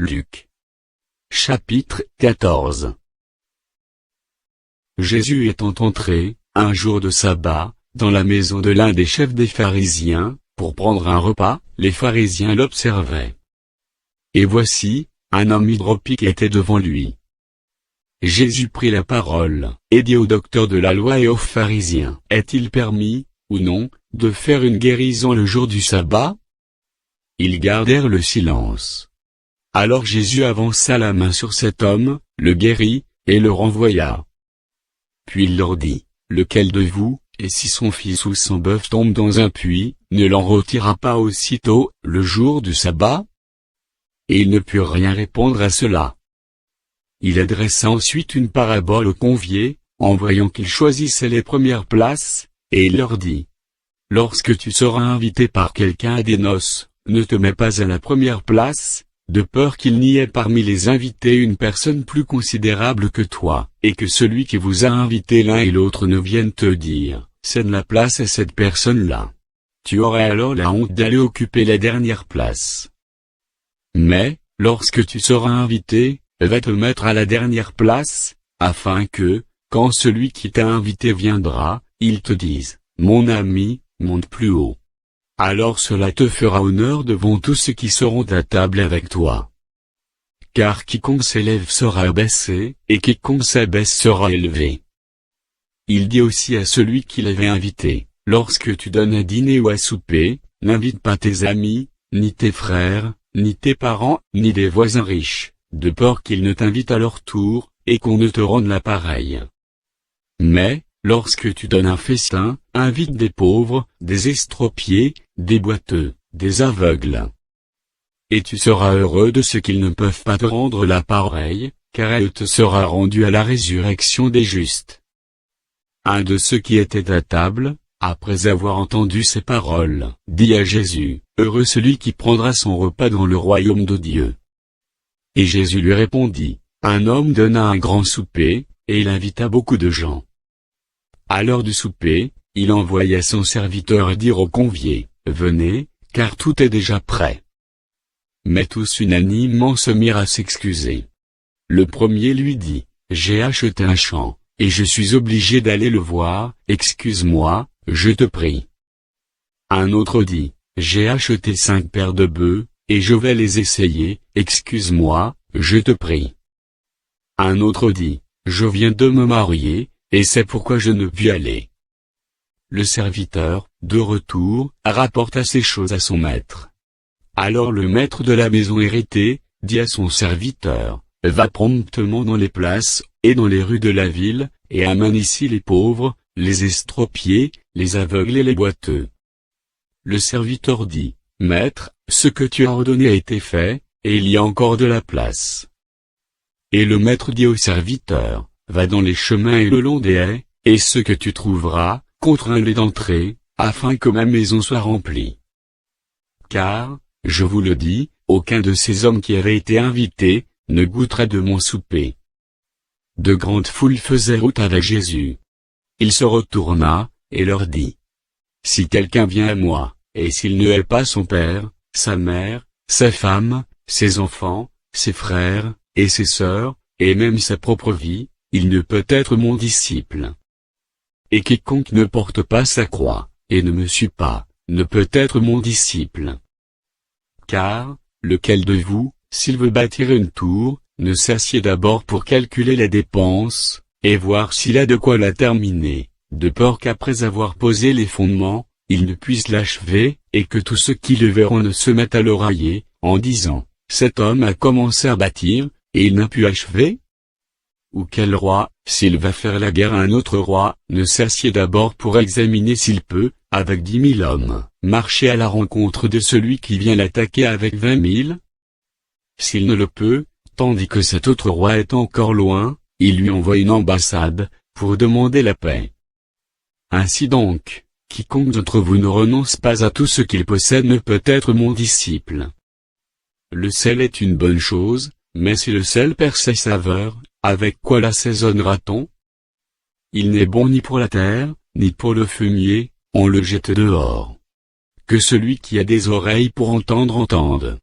Luc. Chapitre 14. Jésus étant entré, un jour de sabbat, dans la maison de l'un des chefs des pharisiens, pour prendre un repas, les pharisiens l'observaient. Et voici, un homme hydropique était devant lui. Jésus prit la parole, et dit aux docteurs de la loi et aux pharisiens, « Est-il permis, ou non, de faire une guérison le jour du sabbat ?» Ils gardèrent le silence. Alors Jésus avança la main sur cet homme, le guérit, et le renvoya. Puis il leur dit, « Lequel de vous, et si son fils ou son bœuf tombe dans un puits, ne l'en retira pas aussitôt, le jour du sabbat ?» Et ils ne purent rien répondre à cela. Il adressa ensuite une parabole aux conviés, en voyant qu'ils choisissaient les premières places, et il leur dit, « Lorsque tu seras invité par quelqu'un à des noces, ne te mets pas à la première place, de peur qu'il n'y ait parmi les invités une personne plus considérable que toi, et que celui qui vous a invité l'un et l'autre ne vienne te dire, cède la place à cette personne-là. Tu aurais alors la honte d'aller occuper la dernière place. Mais, lorsque tu seras invité, va te mettre à la dernière place, afin que, quand celui qui t'a invité viendra, il te dise, mon ami, monte plus haut. Alors cela te fera honneur devant tous ceux qui seront à table avec toi. Car quiconque s'élève sera abaissé, et quiconque s'abaisse sera élevé. Il dit aussi à celui qui l'avait invité, lorsque tu donnes à dîner ou à souper, n'invite pas tes amis, ni tes frères, ni tes parents, ni des voisins riches, de peur qu'ils ne t'invitent à leur tour, et qu'on ne te rende la pareille. Mais, lorsque tu donnes un festin, invite des pauvres, des estropiés, des boiteux, des aveugles. Et tu seras heureux de ce qu'ils ne peuvent pas te rendre la pareille, car elle te sera rendue à la résurrection des justes. » Un de ceux qui étaient à table, après avoir entendu ces paroles, dit à Jésus, « Heureux celui qui prendra son repas dans le royaume de Dieu. » Et Jésus lui répondit, « Un homme donna un grand souper, et il invita beaucoup de gens. À l'heure du souper, il envoya son serviteur dire aux conviés, « Venez, car tout est déjà prêt. » Mais tous unanimement se mirent à s'excuser. Le premier lui dit, « J'ai acheté un champ, et je suis obligé d'aller le voir, excuse-moi, je te prie. » Un autre dit, « J'ai acheté 5 paires de bœufs, et je vais les essayer, excuse-moi, je te prie. » Un autre dit, « Je viens de me marier, et c'est pourquoi je ne puis aller. » Le serviteur, de retour, rapporta ces choses à son maître. Alors le maître de la maison irrité, dit à son serviteur, « Va promptement dans les places, et dans les rues de la ville, et amène ici les pauvres, les estropiés, les aveugles et les boiteux. » Le serviteur dit, « Maître, ce que tu as ordonné a été fait, et il y a encore de la place. » Et le maître dit au serviteur, « Va dans les chemins et le long des haies, et ce que tu trouveras, contrains-les d'entrer, afin que ma maison soit remplie. Car, je vous le dis, aucun de ces hommes qui avaient été invités, ne goûtera de mon souper. » De grandes foules faisaient route avec Jésus. Il se retourna, et leur dit, « Si quelqu'un vient à moi, et s'il ne hait pas son père, sa mère, sa femme, ses enfants, ses frères, et ses sœurs, et même sa propre vie, il ne peut être mon disciple. Et quiconque ne porte pas sa croix, et ne me suit pas, ne peut être mon disciple. Car, lequel de vous, s'il veut bâtir une tour, ne s'assied d'abord pour calculer les dépenses, et voir s'il a de quoi la terminer, de peur qu'après avoir posé les fondements, il ne puisse l'achever, et que tous ceux qui le verront ne se mettent à le railler, en disant, cet homme a commencé à bâtir, et il n'a pu achever? Ou quel roi, s'il va faire la guerre à un autre roi, ne s'assied d'abord pour examiner s'il peut, avec 10 000 hommes, marcher à la rencontre de celui qui vient l'attaquer avec 20 000? S'il ne le peut, tandis que cet autre roi est encore loin, il lui envoie une ambassade, pour demander la paix. Ainsi donc, quiconque d'entre vous ne renonce pas à tout ce qu'il possède ne peut être mon disciple. Le sel est une bonne chose, mais si le sel perd sa saveur, avec quoi l'assaisonnera-t-on? Il n'est bon ni pour la terre, ni pour le fumier, on le jette dehors. Que celui qui a des oreilles pour entendre entende.